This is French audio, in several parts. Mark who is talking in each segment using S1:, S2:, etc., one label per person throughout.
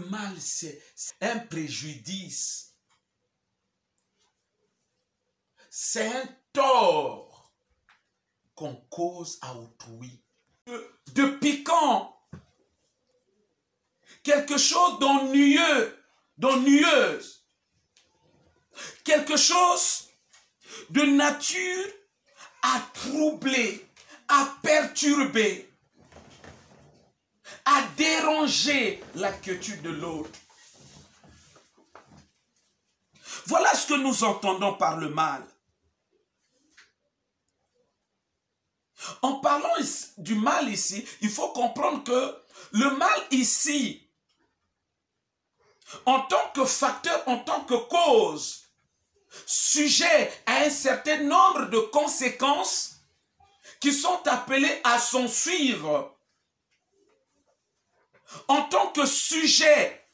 S1: mal, c'est un préjudice. C'est un tort qu'on cause à autrui. De piquant. Quelque chose d'ennuyeuse. Quelque chose de nature à troubler, à perturber, à déranger la quiétude de l'autre. Voilà ce que nous entendons par le mal. En parlant du mal ici, il faut comprendre que le mal ici, en tant que facteur, en tant que cause, sujet à un certain nombre de conséquences qui sont appelées à s'en suivre. En tant que sujet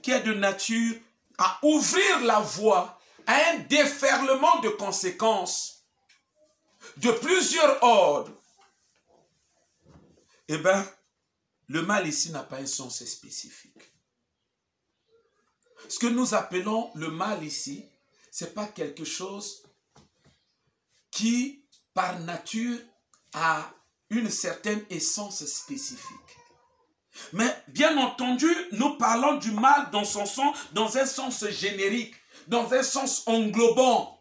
S1: qui est de nature à ouvrir la voie à un déferlement de conséquences de plusieurs ordres, eh bien, le mal ici n'a pas un sens spécifique. Ce que nous appelons le mal ici, ce n'est pas quelque chose qui, par nature, a une certaine essence spécifique. Mais bien entendu, nous parlons du mal dans un sens générique, dans un sens englobant.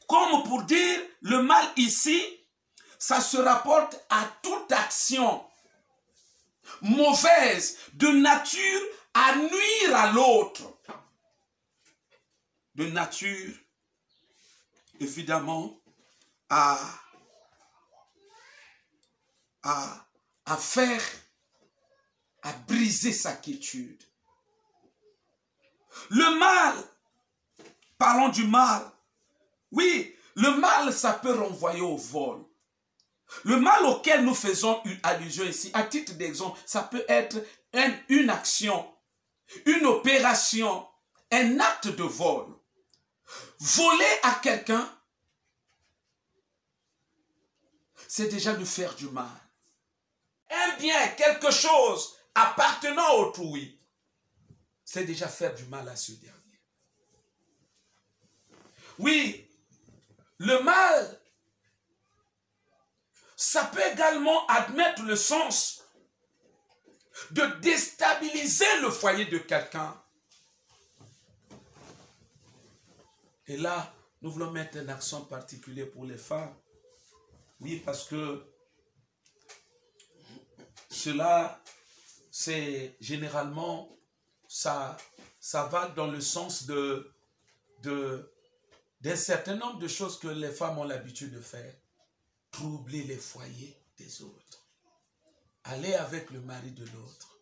S1: Comme pour dire, le mal ici, ça se rapporte à toute action mauvaise, de nature à nuire à l'autre. De nature, évidemment, à faire, à briser sa quiétude. Le mal, parlons du mal. Oui, le mal, ça peut renvoyer au vol. Le mal auquel nous faisons une allusion ici, à titre d'exemple, ça peut être une action, une opération, un acte de vol. Voler à quelqu'un, c'est déjà lui faire du mal. Un bien, quelque chose appartenant à autrui, c'est déjà faire du mal à ce dernier. Oui, le mal, ça peut également admettre le sens de déstabiliser le foyer de quelqu'un. Et là, nous voulons mettre un accent particulier pour les femmes. Oui, parce que cela, c'est généralement, ça va dans le sens d'un certain nombre de choses que les femmes ont l'habitude de faire. Troubler les foyers des autres. Aller avec le mari de l'autre.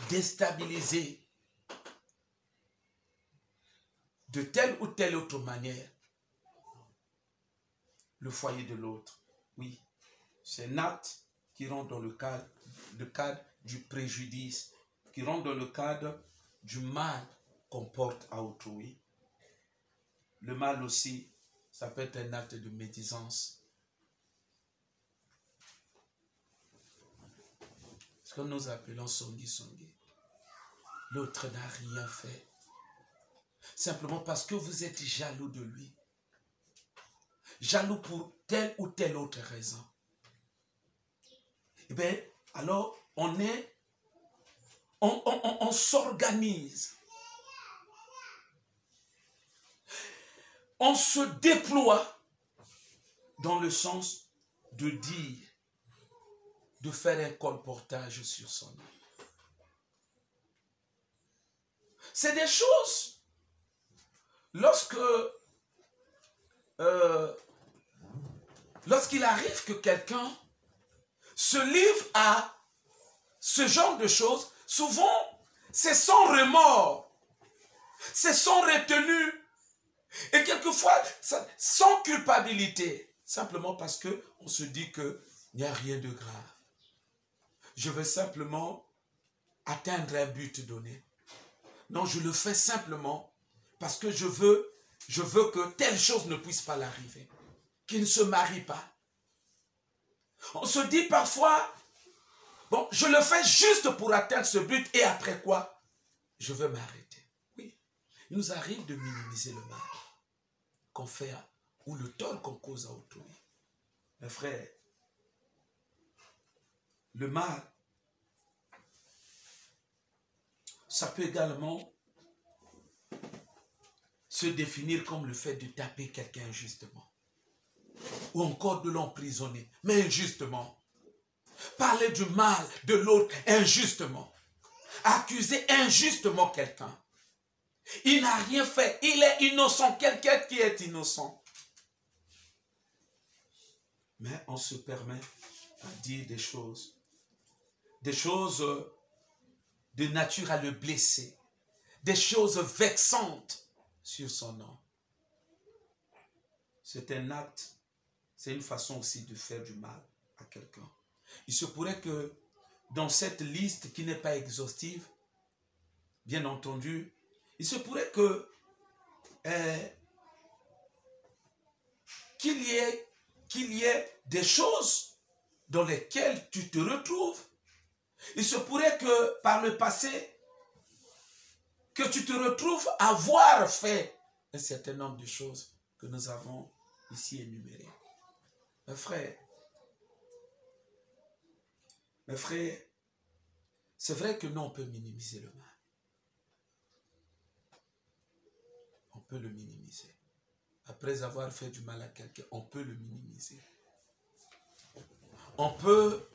S1: Déstabiliser de telle ou telle autre manière le foyer de l'autre. Oui, c'est un acte qui rentre dans le cadre du préjudice, qui rentre dans le cadre du mal qu'on porte à autrui. Le mal aussi, ça peut être un acte de médisance. Ce que nous appelons songi. L'autre n'a rien fait. Simplement parce que vous êtes jaloux de lui. Jaloux pour telle ou telle autre raison. Eh bien, alors, on s'organise. On se déploie dans le sens de dire, de faire un colportage sur son âme. C'est des choses, lorsqu'il arrive que quelqu'un se livre à ce genre de choses, souvent, c'est sans remords, c'est sans retenue, et quelquefois, sans culpabilité, simplement parce qu'on se dit qu'il n'y a rien de grave. Je veux simplement atteindre un but donné. Non, je le fais simplement parce que je veux que telle chose ne puisse pas l'arriver, qu'il ne se marie pas. On se dit parfois, Bon, je le fais juste pour atteindre ce but et après quoi, je vais m'arrêter. Oui, il nous arrive de minimiser le mal qu'on fait ou le tort qu'on cause à autrui. Mes frères, le mal, ça peut également se définir comme le fait de taper quelqu'un injustement. Ou encore de l'emprisonner, mais injustement. Parler du mal de l'autre injustement. Accuser injustement quelqu'un. Il n'a rien fait, il est innocent, quelqu'un qui est innocent. Mais on se permet à dire des choses de nature à le blesser, des choses vexantes sur son nom. C'est un acte, c'est une façon aussi de faire du mal à quelqu'un. Il se pourrait que dans cette liste qui n'est pas exhaustive, bien entendu, il se pourrait que qu'il y ait des choses dans lesquelles tu te retrouves. Il se pourrait que par le passé, que tu te retrouves à avoir fait un certain nombre de choses que nous avons ici énumérées. Mes frères, c'est vrai que nous, on peut minimiser le mal. On peut le minimiser. Après avoir fait du mal à quelqu'un, on peut le minimiser. On peut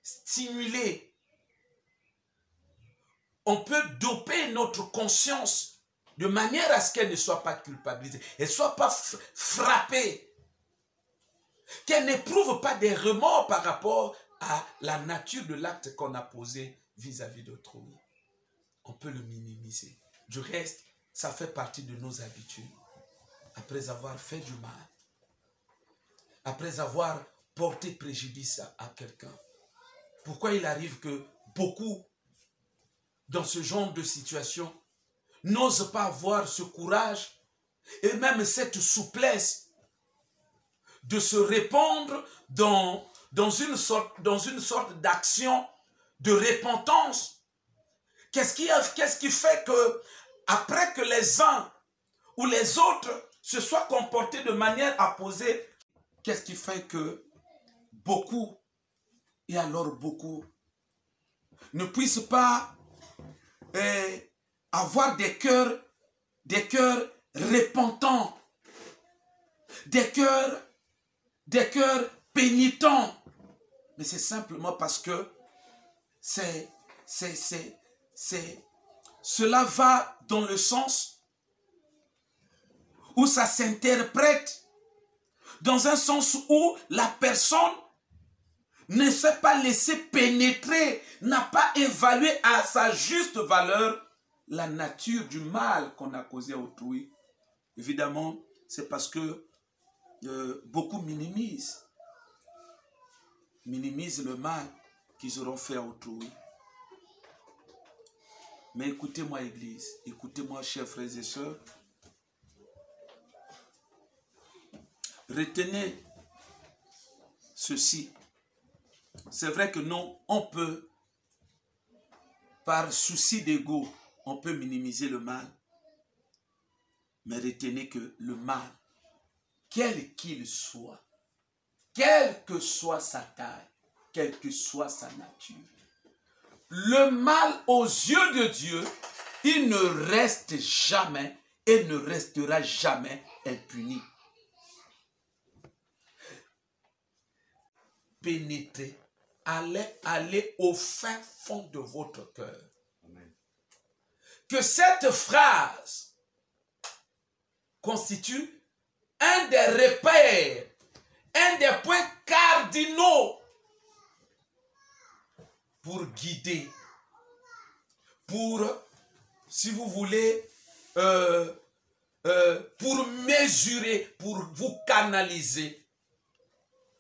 S1: stimuler, on peut doper notre conscience de manière à ce qu'elle ne soit pas culpabilisée, elle ne soit pas frappée, qu'elle n'éprouve pas des remords par rapport à la nature de l'acte qu'on a posé vis-à-vis d'autrui. On peut le minimiser. Du reste, ça fait partie de nos habitudes. Après avoir fait du mal, après avoir porté préjudice à quelqu'un. Pourquoi il arrive que beaucoup, dans ce genre de situation, n'osent pas avoir ce courage et même cette souplesse de se répandre dans une sorte d'action de repentance. Qu'est-ce qui fait que, après que les uns ou les autres se soient comportés de manière à poser, qu'est-ce qui fait que beaucoup, et alors beaucoup, ne puissent pas avoir des cœurs repentants, des cœurs pénitents. Mais c'est simplement parce que cela va dans le sens où ça s'interprète dans un sens où la personne ne s'est pas laissé pénétrer, n'a pas évalué à sa juste valeur la nature du mal qu'on a causé à autrui. Évidemment, c'est parce que beaucoup minimisent le mal qu'ils auront fait à autrui. Mais écoutez-moi, Église, écoutez-moi, chers frères et sœurs. Retenez ceci. C'est vrai que non, on peut, par souci d'ego, on peut minimiser le mal. Mais retenez que le mal, quel qu'il soit, quelle que soit sa taille, quelle que soit sa nature, le mal aux yeux de Dieu, il ne reste jamais et ne restera jamais impuni. Pénétrez, allez au fin fond de votre cœur. Amen. Que cette phrase constitue un des repères, un des points cardinaux pour guider, pour, si vous voulez, pour mesurer, pour vous canaliser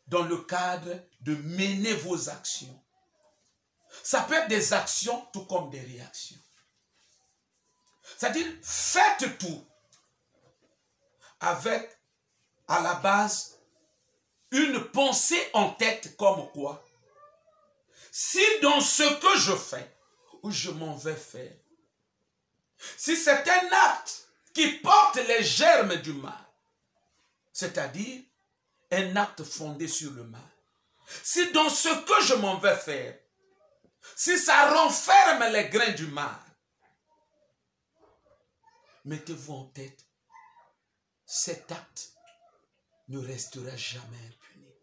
S1: dans le cadre de mener vos actions. Ça peut être des actions tout comme des réactions. C'est-à-dire, faites tout avec, à la base, une pensée en tête comme quoi, si dans ce que je fais, ou je m'en vais faire, si c'est un acte qui porte les germes du mal, c'est-à-dire un acte fondé sur le mal, si dans ce que je m'en vais faire, si ça renferme les grains du mal, mettez-vous en tête, cet acte ne restera jamais impuni.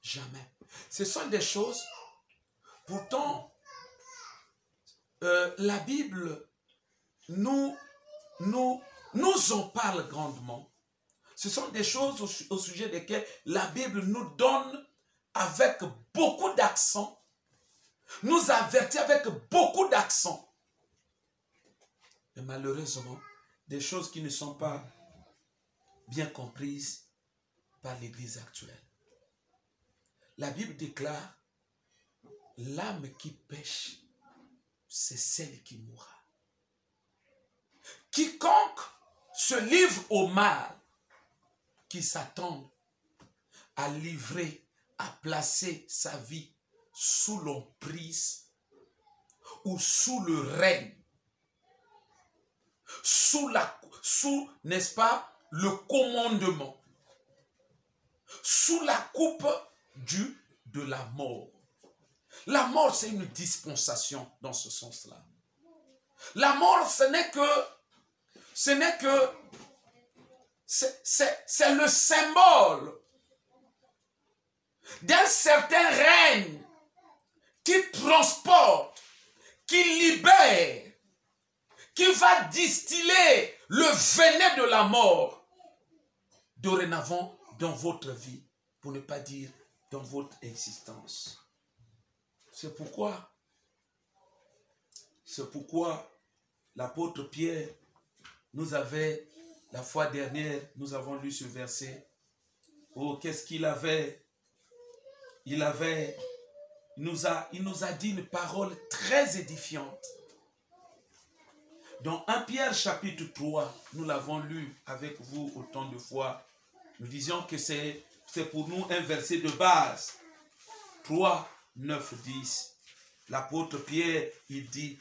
S1: Jamais. Ce sont des choses, pourtant, la Bible nous en parle grandement. Ce sont des choses au sujet desquelles la Bible nous donne avec beaucoup d'accent, nous avertit avec beaucoup d'accent. Mais malheureusement, des choses qui ne sont pas bien comprises par l'Église actuelle. La Bible déclare, l'âme qui pêche, c'est celle qui mourra. Quiconque se livre au mal, qui s'attend à livrer, à placer sa vie sous l'emprise ou sous le règne, sous, n'est-ce pas, le commandement, sous la coupe de la mort. La mort, c'est une dispensation dans ce sens-là. La mort, c'est le symbole d'un certain règne qui transporte, qui libère, qui va distiller le venin de la mort dorénavant dans votre vie, pour ne pas dire dans votre existence. C'est pourquoi l'apôtre Pierre nous avait, la fois dernière, nous avons lu ce verset. Oh, qu'est-ce qu'il avait? Il nous a dit une parole très édifiante. Dans 1 Pierre chapitre 3, nous l'avons lu avec vous autant de fois. Nous disions que c'est pour nous un verset de base. 3, 9, 10. L'apôtre Pierre, il dit,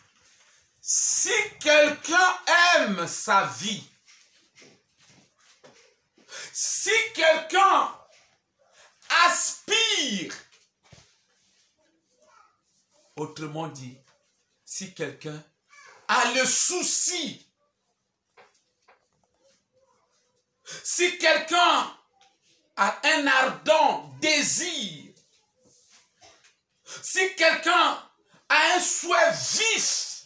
S1: si quelqu'un aime sa vie, si quelqu'un aspire, autrement dit, si quelqu'un a le souci, si quelqu'un a un ardent désir, si quelqu'un a un souhait vif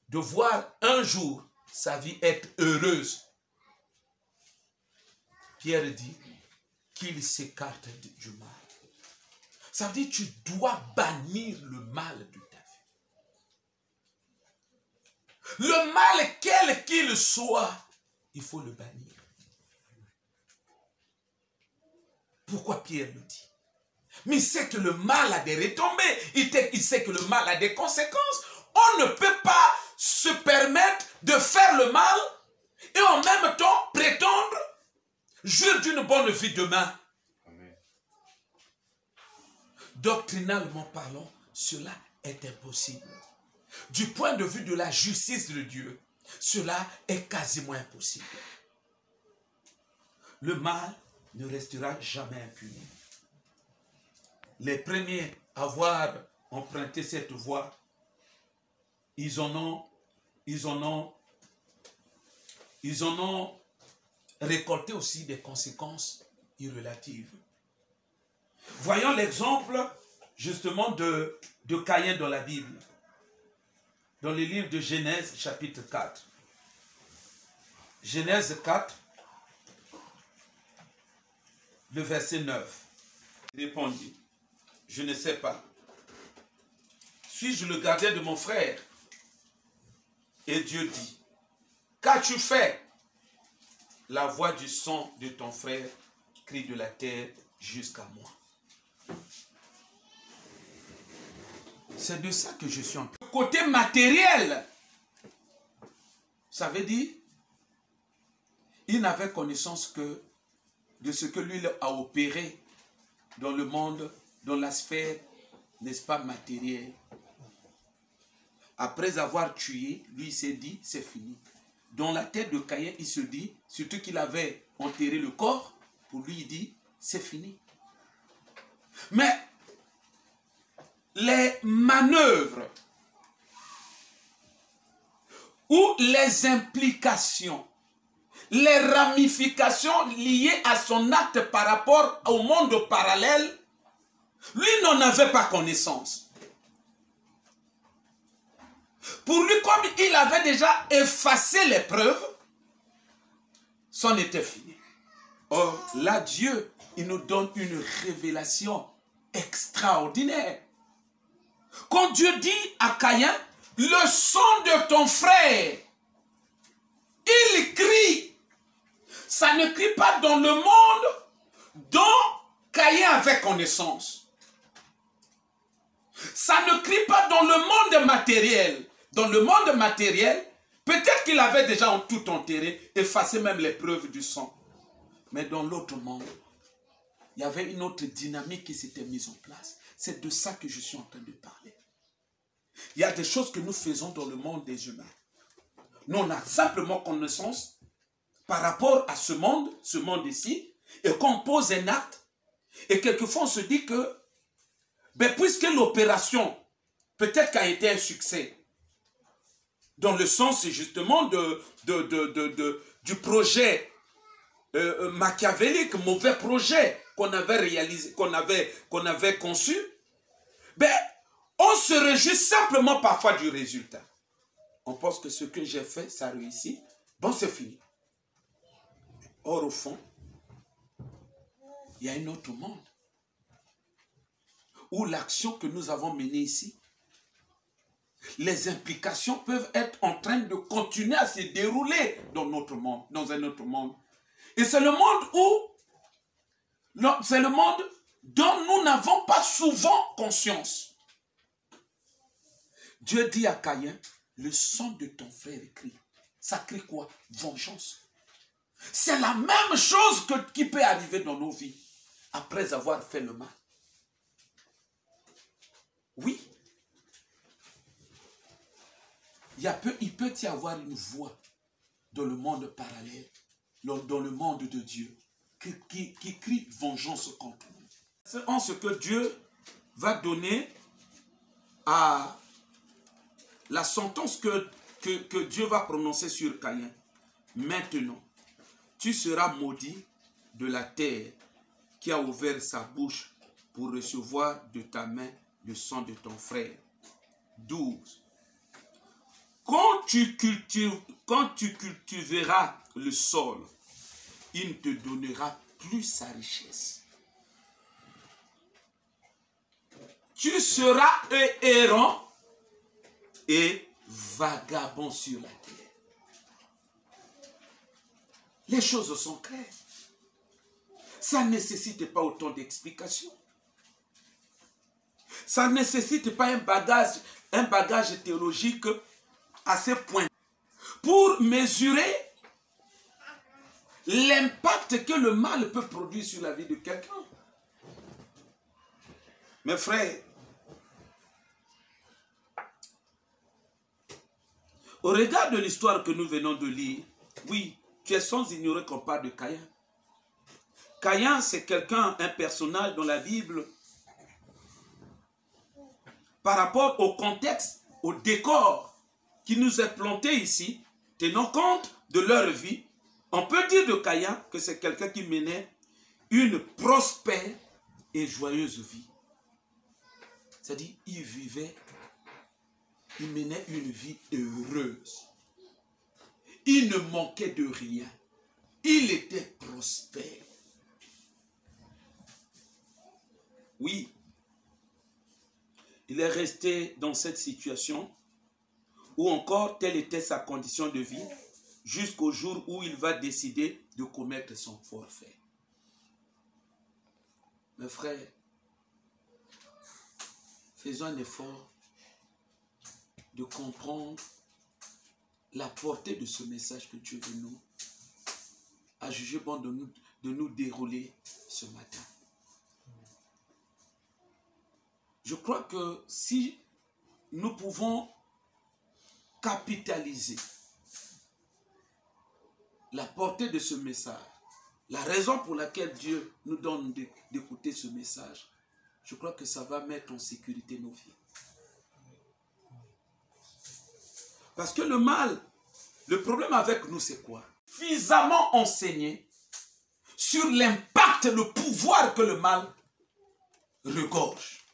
S1: de voir un jour sa vie être heureuse, Pierre dit qu'il s'écarte du mal. Ça veut dire que tu dois bannir le mal de ta vie. Le mal, quel qu'il soit, il faut le bannir. Pourquoi Pierre le dit? Mais il sait que le mal a des retombées. Il sait que le mal a des conséquences. On ne peut pas se permettre de faire le mal et en même temps prétendre jouir d'une bonne vie demain. Amen. Doctrinalement parlant, cela est impossible. Du point de vue de la justice de Dieu, cela est quasiment impossible. Le mal ne restera jamais impuni. Les premiers à avoir emprunté cette voie, ils en ont récolté aussi des conséquences irrelatives. Voyons l'exemple justement de Caïn dans la Bible. Dans le livre de Genèse chapitre 4. Genèse 4, le verset 9. Il répondit, je ne sais pas. Suis-je le gardien de mon frère? Et Dieu dit, qu'as-tu fait? La voix du son de ton frère crie de la terre jusqu'à moi. C'est de ça que je suis en train. Côté matériel, ça veut dire, il n'avait connaissance que de ce que lui a opéré dans le monde, dans la sphère, n'est-ce pas, matérielle. Après avoir tué, lui il s'est dit, c'est fini. Dans la tête de Caïn, il se dit, surtout qu'il avait enterré le corps, pour lui il dit, c'est fini. Mais les manœuvres ou les implications, les ramifications liées à son acte par rapport au monde parallèle, lui n'en avait pas connaissance. Pour lui, comme il avait déjà effacé les preuves, c'en était fini. Or, là, Dieu, il nous donne une révélation extraordinaire. Quand Dieu dit à Caïn, le sang de ton frère, il crie. Ça ne crie pas dans le monde dont Caïn avait connaissance. Ça ne crie pas dans le monde matériel. Dans le monde matériel, peut-être qu'il avait déjà tout enterré, effacé même les preuves du sang. Mais dans l'autre monde, il y avait une autre dynamique qui s'était mise en place. C'est de ça que je suis en train de parler. Il y a des choses que nous faisons dans le monde des humains. Nous, on a simplement connaissance par rapport à ce monde ici, et qu'on pose un acte, et quelquefois on se dit que, ben, puisque l'opération peut-être qu'a été un succès, dans le sens justement du projet machiavélique, mauvais projet qu'on avait réalisé, qu'on avait conçu, ben, on se réjouit simplement parfois du résultat. On pense que ce que j'ai fait, ça réussit. Bon, c'est fini. Or, au fond, il y a un autre monde où l'action que nous avons menée ici, les implications peuvent être en train de continuer à se dérouler dans notre monde, dans un autre monde. Et c'est le monde c'est le monde dont nous n'avons pas souvent conscience. Dieu dit à Caïn, le sang de ton frère crie. Ça crie quoi? Vengeance. C'est la même chose qui peut arriver dans nos vies après avoir fait le mal. Oui. Il peut y avoir une voix dans le monde parallèle, dans le monde de Dieu, qui crie vengeance contre nous. C'est en ce que Dieu va donner à la sentence que Dieu va prononcer sur Caïn. Maintenant, tu seras maudit de la terre qui a ouvert sa bouche pour recevoir de ta main le sang de ton frère. 12. Quand tu cultiveras le sol, il ne te donnera plus sa richesse. Tu seras errant et vagabond sur la terre. Les choses sont claires. Ça ne nécessite pas autant d'explications. Ça ne nécessite pas un bagage théologique assez pointu pour mesurer l'impact que le mal peut produire sur la vie de quelqu'un. Mes frères, au regard de l'histoire que nous venons de lire, oui, tu es sans ignorer qu'on parle de Caïn. Caïn, c'est quelqu'un, un personnage dans la Bible, par rapport au contexte, au décor qui nous est planté ici, tenant compte de leur vie, on peut dire de Caïn que c'est quelqu'un qui menait une prospère et joyeuse vie. C'est-à-dire, il menait une vie heureuse. Il ne manquait de rien. Il était prospère. Oui, il est resté dans cette situation ou encore telle était sa condition de vie jusqu'au jour où il va décider de commettre son forfait. Mes frères, faisons un effort de comprendre la portée de ce message que Dieu veut nous, à juger bon de de nous dérouler ce matin. Je crois que si nous pouvons capitaliser la portée de ce message, la raison pour laquelle Dieu nous donne d'écouter ce message, je crois que ça va mettre en sécurité nos vies. Parce que le mal, le problème avec nous, c'est quoi? Suffisamment enseigné sur l'impact, le pouvoir que le mal regorge.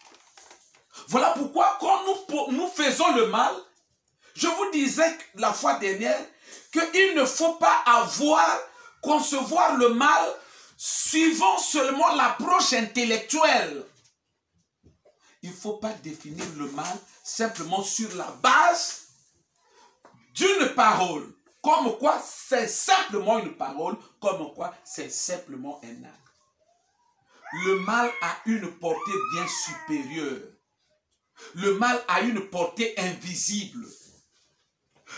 S1: Voilà pourquoi quand nous faisons le mal, je vous disais la fois dernière qu'il ne faut pas concevoir le mal suivant seulement l'approche intellectuelle. Il ne faut pas définir le mal simplement sur la base d'une parole. Comme quoi c'est simplement une parole, comme quoi c'est simplement un acte. Le mal a une portée bien supérieure. Le mal a une portée invisible.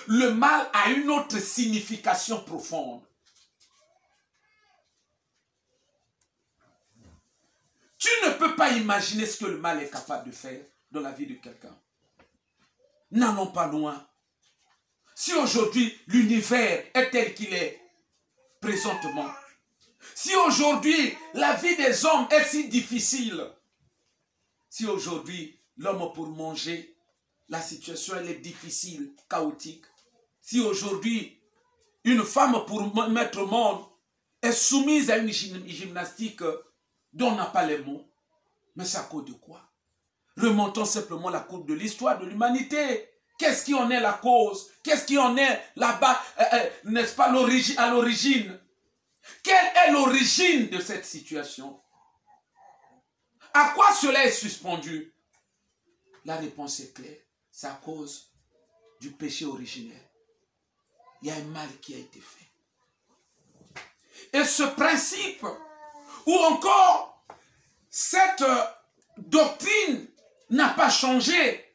S1: Le mal a une autre signification profonde. Tu ne peux pas imaginer ce que le mal est capable de faire dans la vie de quelqu'un. N'allons pas loin. Si aujourd'hui l'univers est tel qu'il est présentement, si aujourd'hui la vie des hommes est si difficile, si aujourd'hui l'homme pour manger, la situation elle est difficile, chaotique, si aujourd'hui une femme pour mettre au monde est soumise à une gymnastique dont on n'a pas les mots, mais c'est à cause de quoi? Remontons simplement la courbe de l'histoire de l'humanité. Qu'est-ce qui en est la cause? Qu'est-ce qui en est là-bas, n'est-ce pas, à l'origine? Quelle est l'origine de cette situation? À quoi cela est suspendu? La réponse est claire. C'est à cause du péché originel. Il y a un mal qui a été fait. Et ce principe, ou encore cette doctrine n'a pas changé.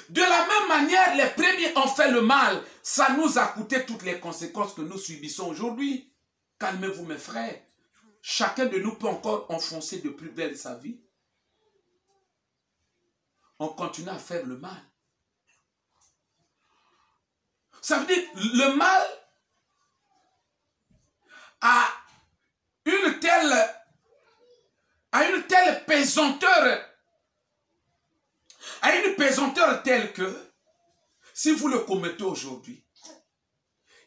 S1: De la même manière, les premiers ont fait le mal. Ça nous a coûté toutes les conséquences que nous subissons aujourd'hui. Calmez-vous mes frères. Chacun de nous peut encore enfoncer de plus belle sa vie. On continue à faire le mal. Ça veut dire le mal a une telle pesanteur, telle que si vous le commettez aujourd'hui,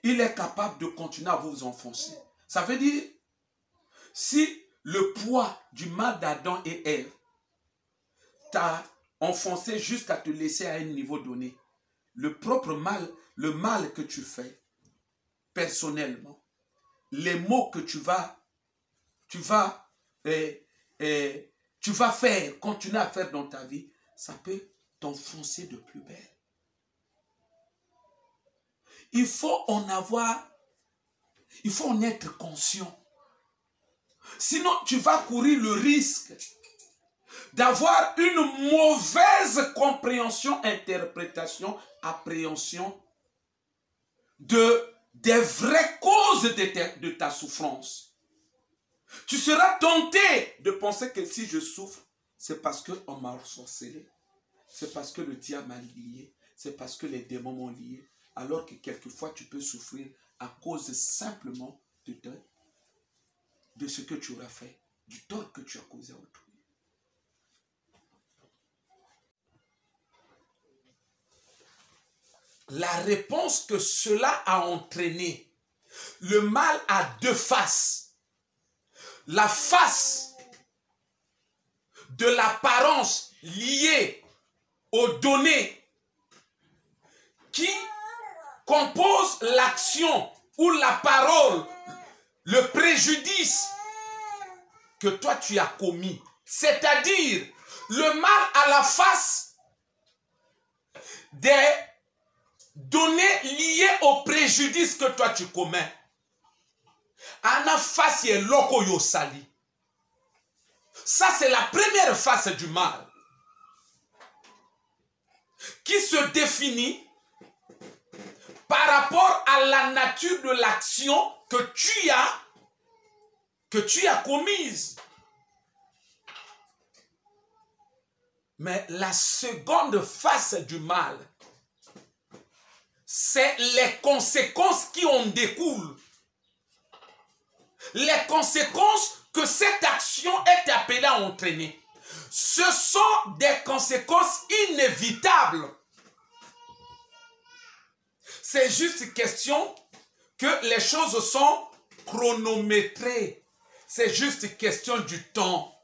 S1: il est capable de continuer à vous enfoncer. Ça veut dire, si le poids du mal d'Adam et Ève t'a enfoncé jusqu'à te laisser à un niveau donné, le mal que tu fais personnellement, les mots que tu vas faire, continuer à faire dans ta vie, ça peut t'enfoncer de plus belle. Il faut en être conscient. Sinon, tu vas courir le risque d'avoir une mauvaise compréhension, interprétation, appréhension des vraies causes de ta souffrance. Tu seras tenté de penser que si je souffre, c'est parce qu'on m'a ensorcelé, c'est parce que le diable m'a lié, c'est parce que les démons m'ont lié, alors que quelquefois tu peux souffrir à cause simplement de ce que tu auras fait, du tort que tu as causé à autrui. La réponse que cela a entraîné, le mal a deux faces. La face de l'apparence liée aux données qui composent l'action ou la parole, le préjudice que toi tu as commis. C'est-à-dire, le mal à la face des données liées au préjudice que toi tu commets. Ana face est loko yo sali. Ça c'est la première face du mal qui se définit par rapport à la nature de l'action que tu as que tu as commises. Mais la seconde face du mal, c'est les conséquences qui en découlent. Les conséquences que cette action est appelée à entraîner. Ce sont des conséquences inévitables. C'est juste question que les choses sont chronométrées. C'est juste question du temps.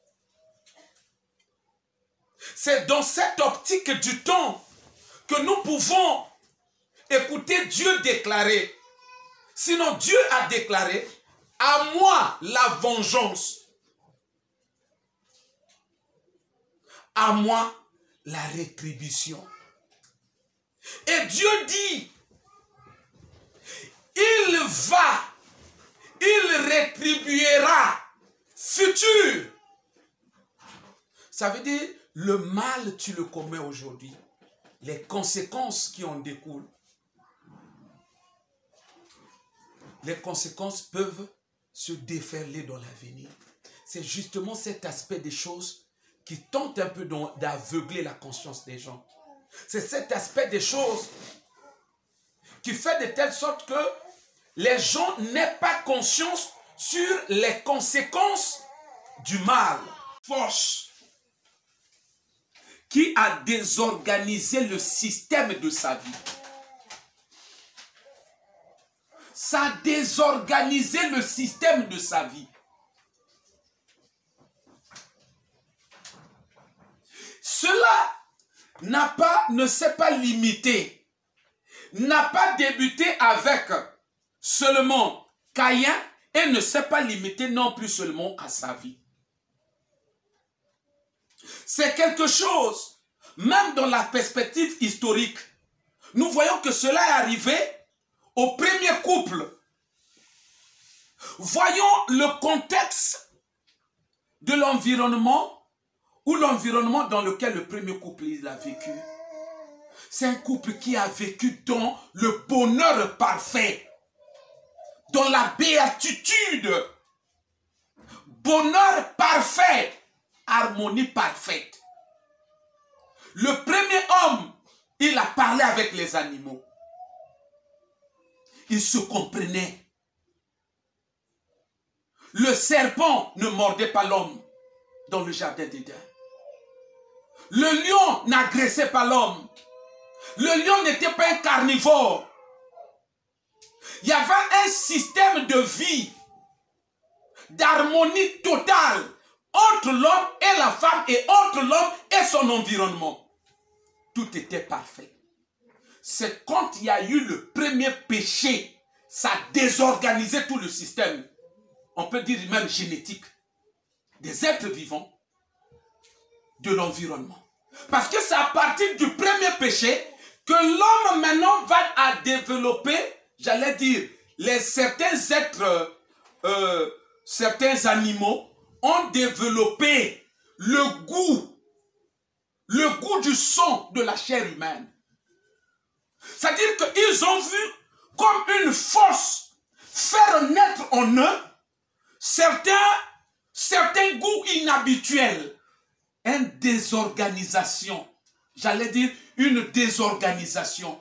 S1: C'est dans cette optique du temps que nous pouvons écouter Dieu déclarer. Sinon, Dieu a déclaré, à moi la vengeance. À moi la rétribution. Et Dieu dit, il rétribuera futur. Ça veut dire, le mal, tu le commets aujourd'hui. Les conséquences qui en découlent. Les conséquences peuvent se déferler dans l'avenir. C'est justement cet aspect des choses qui tente un peu d'aveugler la conscience des gens. C'est cet aspect des choses qui fait de telle sorte que les gens n'aient pas conscience sur les conséquences du mal. Force qui a désorganisé le système de sa vie. Ça a désorganisé le système de sa vie. Cela ne s'est pas limité, n'a pas débuté avec seulement Caïn et ne s'est pas limité non plus seulement à sa vie. C'est quelque chose, même dans la perspective historique, nous voyons que cela est arrivé au premier couple. Voyons le contexte de l'environnement ou l'environnement dans lequel le premier couple il a vécu. C'est un couple qui a vécu dans le bonheur parfait, dans la béatitude, bonheur parfait, harmonie parfaite. Le premier homme, il a parlé avec les animaux. Ils se comprenaient. Le serpent ne mordait pas l'homme dans le jardin d'Éden. Le lion n'agressait pas l'homme. Le lion n'était pas un carnivore. Il y avait un système de vie, d'harmonie totale entre l'homme et la femme et entre l'homme et son environnement. Tout était parfait. C'est quand il y a eu le premier péché, ça a désorganisé tout le système. On peut dire même génétique des êtres vivants, de l'environnement. Parce que c'est à partir du premier péché que l'homme maintenant va développer, j'allais dire, certains êtres, certains animaux ont développé le goût du sang de la chair humaine. C'est-à-dire qu'ils ont vu comme une force faire naître en eux certains goûts inhabituels. Une désorganisation, j'allais dire une désorganisation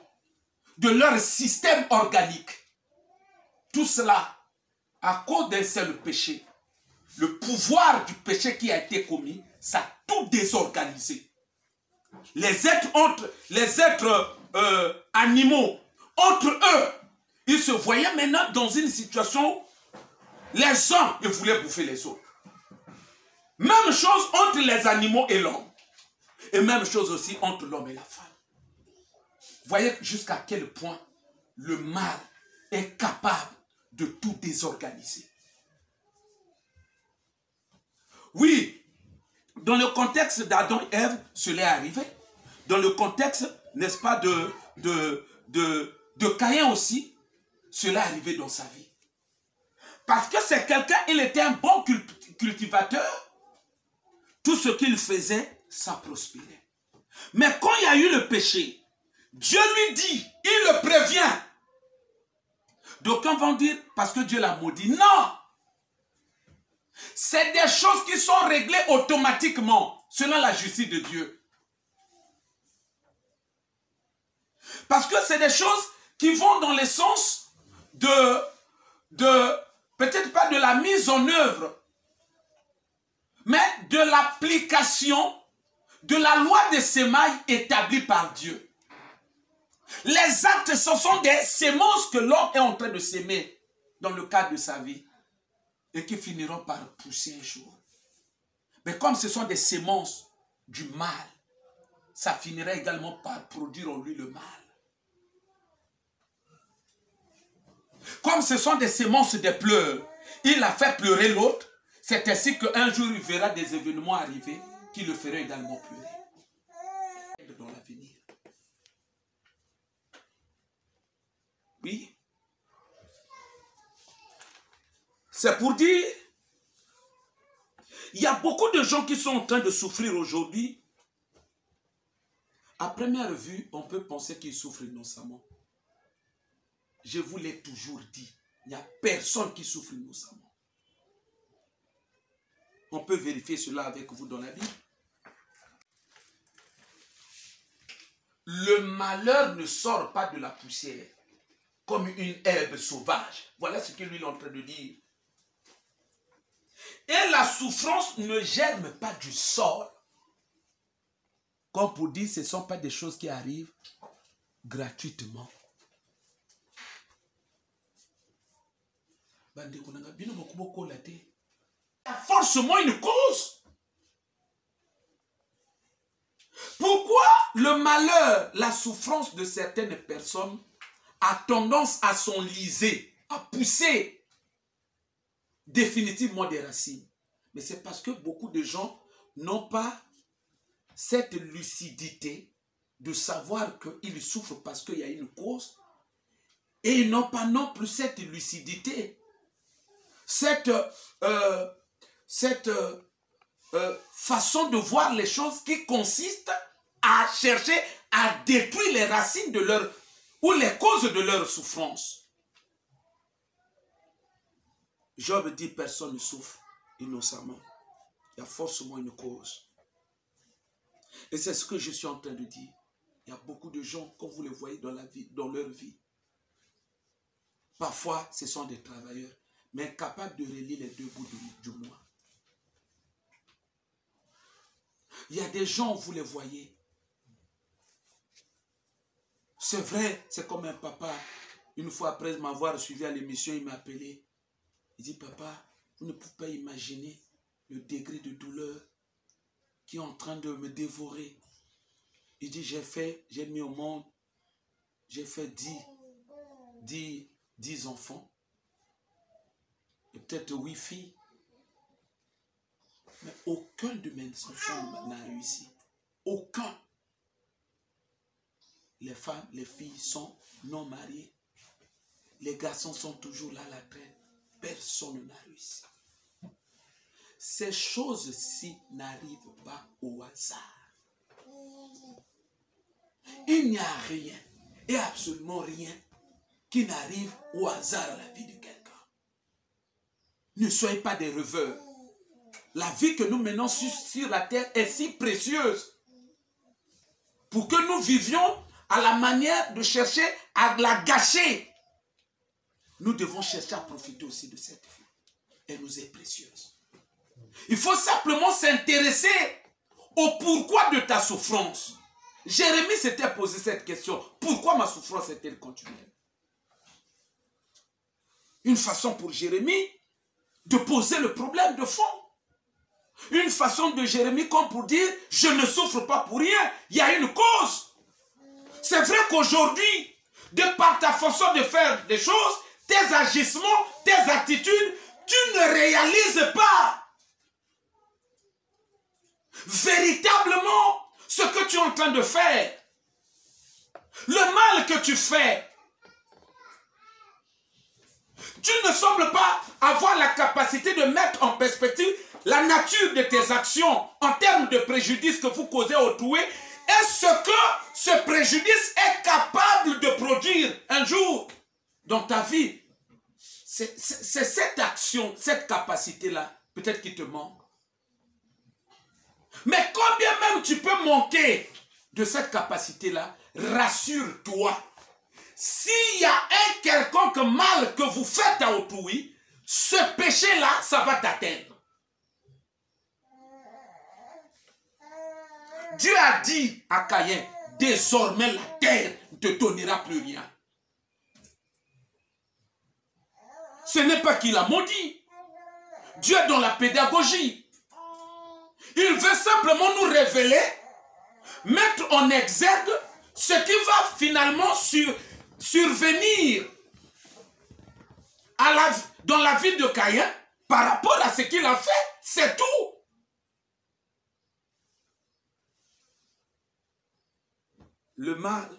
S1: de leur système organique. Tout cela à cause d'un seul péché. Le pouvoir du péché qui a été commis, ça a tout désorganisé. Les êtres animaux, entre eux, ils se voyaient maintenant dans une situation, les uns, ils voulaient bouffer les autres. Même chose entre les animaux et l'homme. Et même chose aussi entre l'homme et la femme. Vous voyez jusqu'à quel point le mal est capable de tout désorganiser. Oui, dans le contexte d'Adam et Ève, cela est arrivé. Dans le contexte, n'est-ce pas, de Caïn aussi, cela est arrivé dans sa vie. Parce que c'est quelqu'un, il était un bon cultivateur. Tout ce qu'il faisait, ça prospérait. Mais quand il y a eu le péché, Dieu lui dit, il le prévient. D'aucuns vont dire, parce que Dieu l'a maudit. Non! C'est des choses qui sont réglées automatiquement selon la justice de Dieu. Parce que c'est des choses qui vont dans le sens peut-être pas de la mise en œuvre, mais de l'application de la loi des semailles établie par Dieu. Les actes, ce sont des semences que l'homme est en train de s'aimer dans le cadre de sa vie et qui finiront par pousser un jour. Mais comme ce sont des semences du mal, ça finirait également par produire en lui le mal. Comme ce sont des semences de pleurs, il a fait pleurer l'autre, c'est ainsi qu'un jour il verra des événements arriver qui le feront également pleurer. Dans l'avenir. Oui. C'est pour dire, il y a beaucoup de gens qui sont en train de souffrir aujourd'hui. À première vue, on peut penser qu'ils souffrent innocemment. Je vous l'ai toujours dit, il n'y a personne qui souffre innocemment. On peut vérifier cela avec vous dans la Bible. Le malheur ne sort pas de la poussière comme une herbe sauvage. Voilà ce que lui est en train de dire. Et la souffrance ne germe pas du sol. Comme pour dire, ce ne sont pas des choses qui arrivent gratuitement. Il y a forcément une cause. Pourquoi le malheur, la souffrance de certaines personnes a tendance à s'enliser, à pousser définitivement des racines? Mais c'est parce que beaucoup de gens n'ont pas cette lucidité de savoir qu'ils souffrent parce qu'il y a une cause, et ils n'ont pas non plus cette lucidité, cette façon de voir les choses qui consiste à chercher à détruire les racines de leur, ou les causes de leur souffrance. Job dit personne ne souffre innocemment. Il y a forcément une cause. Et c'est ce que je suis en train de dire. Il y a beaucoup de gens, comme vous les voyez dans la vie, dans leur vie. Parfois, ce sont des travailleurs, mais incapables de relier les deux bouts du mois. Il y a des gens, vous les voyez. C'est vrai, c'est comme un papa. Une fois après m'avoir suivi à l'émission, il m'a appelé. Il dit, papa, vous ne pouvez pas imaginer le degré de douleur qui est en train de me dévorer. Il dit, j'ai mis au monde, j'ai fait 10 enfants. Et peut-être 8 filles. Mais aucun de mes enfants n'a réussi. Aucun. Les femmes, les filles sont non mariées. Les garçons sont toujours là à la traite. Personne n'a réussi. Ces choses-ci n'arrivent pas au hasard. Il n'y a rien, et absolument rien, qui n'arrive au hasard à la vie de quelqu'un. Ne soyez pas des rêveurs. La vie que nous menons sur la terre est si précieuse pour que nous vivions à la manière de chercher à la gâcher. Nous devons chercher à profiter aussi de cette vie. Elle nous est précieuse. Il faut simplement s'intéresser au pourquoi de ta souffrance. Jérémie s'était posé cette question. Pourquoi ma souffrance est-elle continuelle? Une façon pour Jérémie de poser le problème de fond. Une façon de Jérémie comme pour dire, je ne souffre pas pour rien, il y a une cause. C'est vrai qu'aujourd'hui, de par ta façon de faire des choses, tes agissements, tes attitudes, tu ne réalises pas véritablement ce que tu es en train de faire. Le mal que tu fais. Tu ne sembles pas avoir la capacité de mettre en perspective la nature de tes actions en termes de préjudice que vous causez autrui et ce que ce préjudice est capable de produire un jour dans ta vie. C'est cette action, cette capacité-là peut-être qu'il te manque. Mais combien même tu peux manquer de cette capacité-là, rassure-toi. S'il y a un quelconque mal que vous faites à autrui, ce péché-là, ça va t'atteindre. Dieu a dit à Caïn, désormais la terre ne te donnera plus rien. Ce n'est pas qu'il a maudit. Dieu est dans la pédagogie. Il veut simplement nous révéler, mettre en exergue ce qui va finalement survenir dans la vie de Caïn par rapport à ce qu'il a fait. C'est tout. Le mal,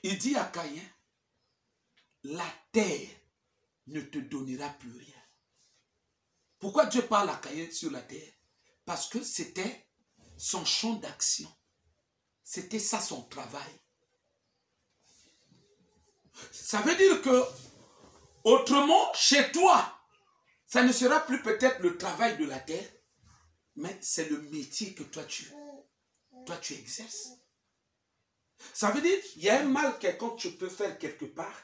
S1: il dit à Caïn, la terre ne te donnera plus rien. Pourquoi Dieu parle à Caïn sur la terre? Parce que c'était son champ d'action. C'était ça son travail. Ça veut dire que, autrement, chez toi, ça ne sera plus peut-être le travail de la terre, mais c'est le métier que toi tu exerces. Ça veut dire qu'il y a un mal quelconque que tu peux faire quelque part,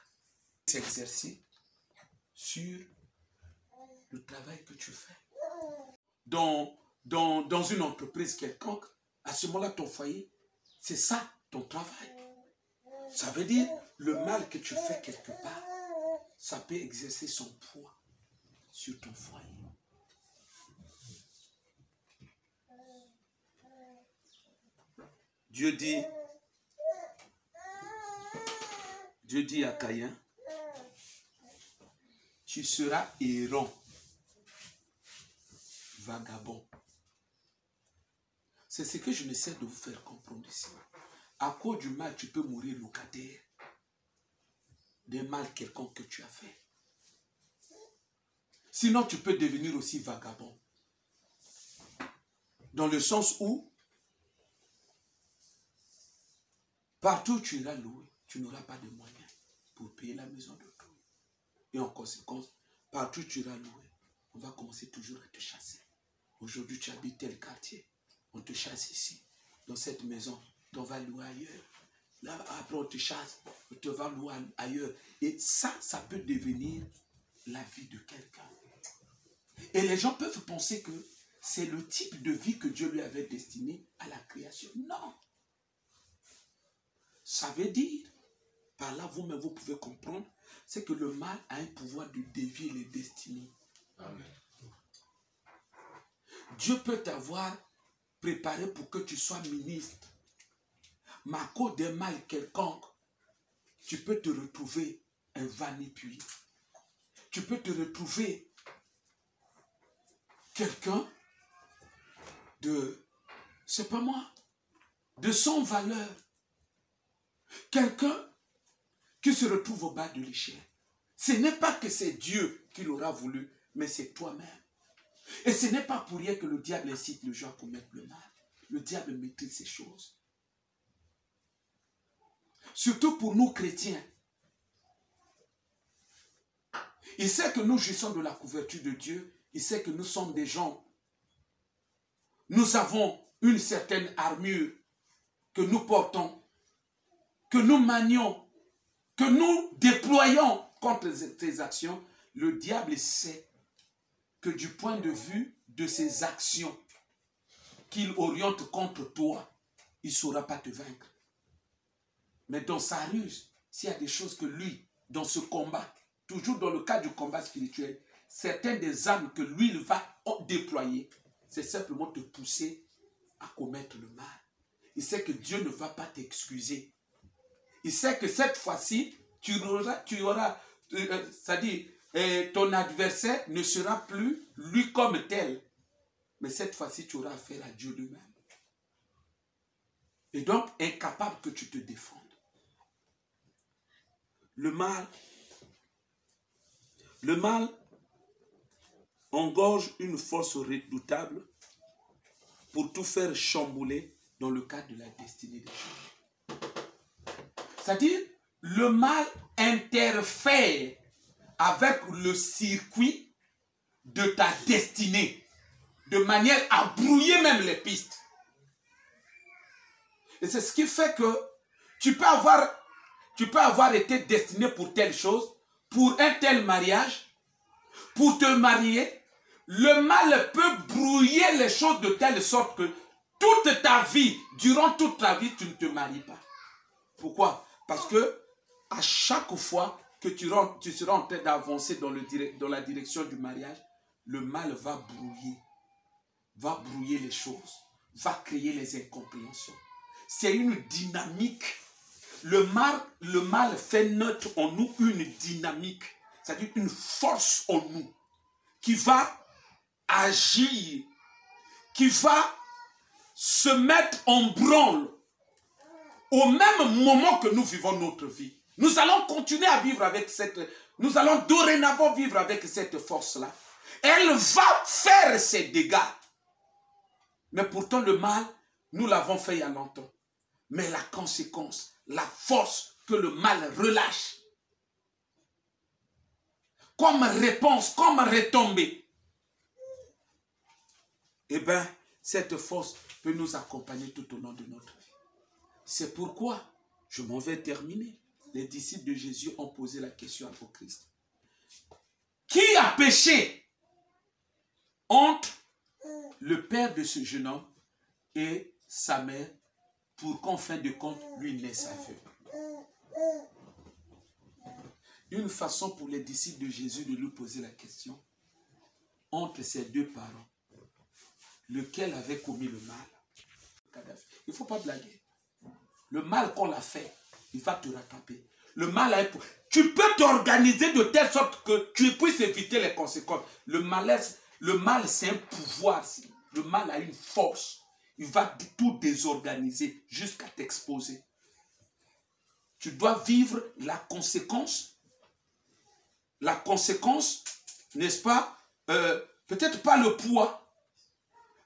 S1: s'exercer sur le travail que tu fais. Dans une entreprise quelconque, à ce moment-là, ton foyer, c'est ça ton travail. Ça veut dire le mal que tu fais quelque part, ça peut exercer son poids sur ton foyer. Dieu dit à Caïn, tu seras errant, vagabond. C'est ce que je essaie de vous faire comprendre ici. À cause du mal, tu peux mourir locataire. Des mal quelconque que tu as fait. Sinon, tu peux devenir aussi vagabond. Dans le sens où, partout où tu iras louer, tu n'auras pas de moyens pour payer la maison de tout. Et en conséquence, partout où tu iras louer, on va commencer toujours à te chasser. Aujourd'hui, tu habites tel quartier. On te chasse ici, dans cette maison. On va louer ailleurs. Là, après, on te chasse. On te va louer ailleurs. Et ça peut devenir la vie de quelqu'un. Et les gens peuvent penser que c'est le type de vie que Dieu lui avait destiné à la création. Non. Ça veut dire, par là, vous-même, vous pouvez comprendre, c'est que le mal a un pouvoir de dévier les destinées. Amen. Dieu peut t'avoir préparé pour que tu sois ministre. Mais à cause d'un mal quelconque, tu peux te retrouver un va-ni-puits. Tu peux te retrouver quelqu'un de, c'est pas moi, de sans valeur. Quelqu'un qui se retrouve au bas de l'échelle. Ce n'est pas que c'est Dieu qui l'aura voulu, mais c'est toi-même. Et ce n'est pas pour rien que le diable incite les gens à commettre le mal. Le diable maîtrise ces choses. Surtout pour nous chrétiens. Il sait que nous jouissons de la couverture de Dieu. Il sait que nous sommes des gens. Nous avons une certaine armure que nous portons, que nous manions, que nous déployons contre ces actions. Le diable sait que du point de vue de ses actions qu'il oriente contre toi, il ne saura pas te vaincre. Mais dans sa ruse, s'il y a des choses que lui, dans ce combat, toujours dans le cadre du combat spirituel, certaines des armes que lui il va déployer, c'est simplement te pousser à commettre le mal. Il sait que Dieu ne va pas t'excuser. Il sait que cette fois-ci, c'est-à-dire, ton adversaire ne sera plus lui comme tel. Mais cette fois-ci, tu auras affaire à Dieu lui-même. Et donc, incapable que tu te défendes. Le mal engorge une force redoutable pour tout faire chambouler dans le cadre de la destinée des gens. C'est-à-dire, le mal interfère avec le circuit de ta destinée, de manière à brouiller même les pistes. Et c'est ce qui fait que tu peux avoir été destiné pour telle chose, pour un tel mariage, pour te marier. Le mal peut brouiller les choses de telle sorte que toute ta vie, durant toute ta vie, tu ne te maries pas. Pourquoi? Parce que à chaque fois que tu seras en train d'avancer dans la direction du mariage, le mal va brouiller les choses, va créer les incompréhensions. C'est une dynamique. Le mal fait naître en nous une dynamique, c'est-à-dire une force en nous qui va agir, qui va se mettre en branle au même moment que nous vivons notre vie. Nous allons continuer à vivre avec nous allons dorénavant vivre avec cette force-là. Elle va faire ses dégâts. Mais pourtant le mal, nous l'avons fait il y a longtemps. Mais la conséquence, la force que le mal relâche, comme réponse, comme retombée, eh bien, cette force peut nous accompagner tout au long de notre vie. C'est pourquoi, je m'en vais terminer, les disciples de Jésus ont posé la question au Christ. Qui a péché entre le père de ce jeune homme et sa mère pour qu'en fin de compte, lui naisse aveugle? Une façon pour les disciples de Jésus de lui poser la question, entre ces deux parents, lequel avait commis le mal? Il ne faut pas blaguer. Le mal qu'on l'a fait, il va te rattraper. Le mal, tu peux t'organiser de telle sorte que tu puisses éviter les conséquences. Le mal, c'est un pouvoir. Le mal a une force. Il va tout désorganiser jusqu'à t'exposer. Tu dois vivre la conséquence. La conséquence, n'est-ce pas? Peut-être pas le poids,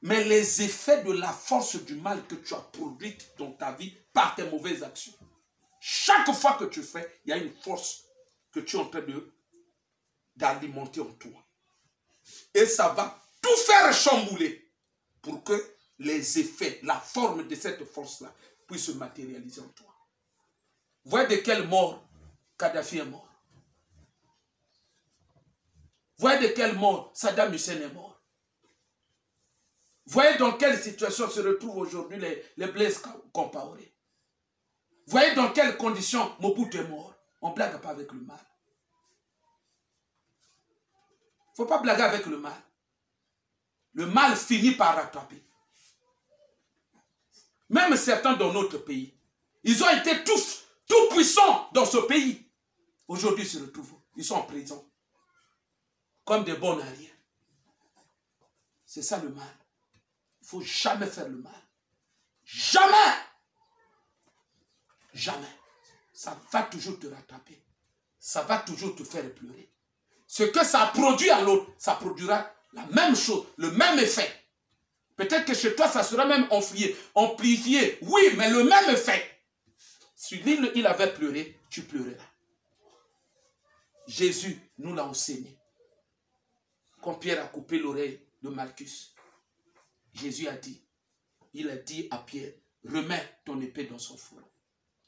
S1: mais les effets de la force du mal que tu as produite dans ta vie par tes mauvaises actions. Chaque fois que tu fais, il y a une force que tu es en train d'alimenter en toi. Et ça va tout faire chambouler pour que les effets, la forme de cette force-là puisse se matérialiser en toi. Vous voyez de quelle mort Kadhafi est mort? Vous voyez de quelle mort Saddam Hussein est mort? Vous voyez dans quelle situation se retrouvent aujourd'hui les Blaise Compaoré? Vous voyez dans quelles conditions Mobutu est mort? On ne blague pas avec le mal. Il ne faut pas blaguer avec le mal. Le mal finit par rattraper. Même certains dans notre pays, ils ont été tous tout puissants dans ce pays. Aujourd'hui, ils se retrouvent, ils sont en prison. Comme des bons arrières. C'est ça le mal. Il ne faut jamais faire le mal. Jamais! Jamais. Ça va toujours te rattraper. Ça va toujours te faire pleurer. Ce que ça produit à l'autre, ça produira la même chose, le même effet. Peut-être que chez toi, ça sera même amplifié. Oui, mais le même effet. Si lui, il avait pleuré, tu pleureras. Jésus nous l'a enseigné. Quand Pierre a coupé l'oreille de Malchus, Jésus il a dit à Pierre, remets ton épée dans son fourreau.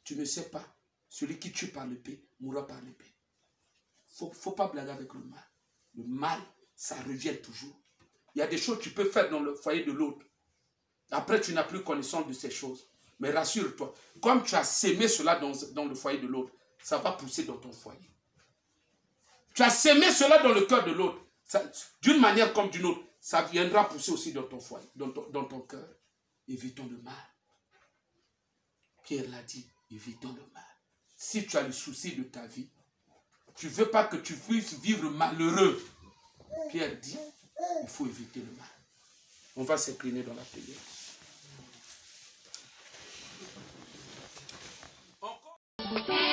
S1: Tu ne sais pas, celui qui tue par l'épée mourra par l'épée. Il ne faut pas blaguer avec le mal. Le mal, ça revient toujours. Il y a des choses que tu peux faire dans le foyer de l'autre. Après, tu n'as plus connaissance de ces choses. Mais rassure-toi, comme tu as sémé cela dans le foyer de l'autre, ça va pousser dans ton foyer. Tu as sémé cela dans le cœur de l'autre. D'une manière comme d'une autre, ça viendra pousser aussi dans ton foyer, dans ton cœur. Évitons le mal. Pierre l'a dit, évitons le mal. Si tu as le souci de ta vie, tu ne veux pas que tu puisses vivre malheureux. Pierre dit, il faut éviter le mal. On va s'incliner dans la prière. Encore.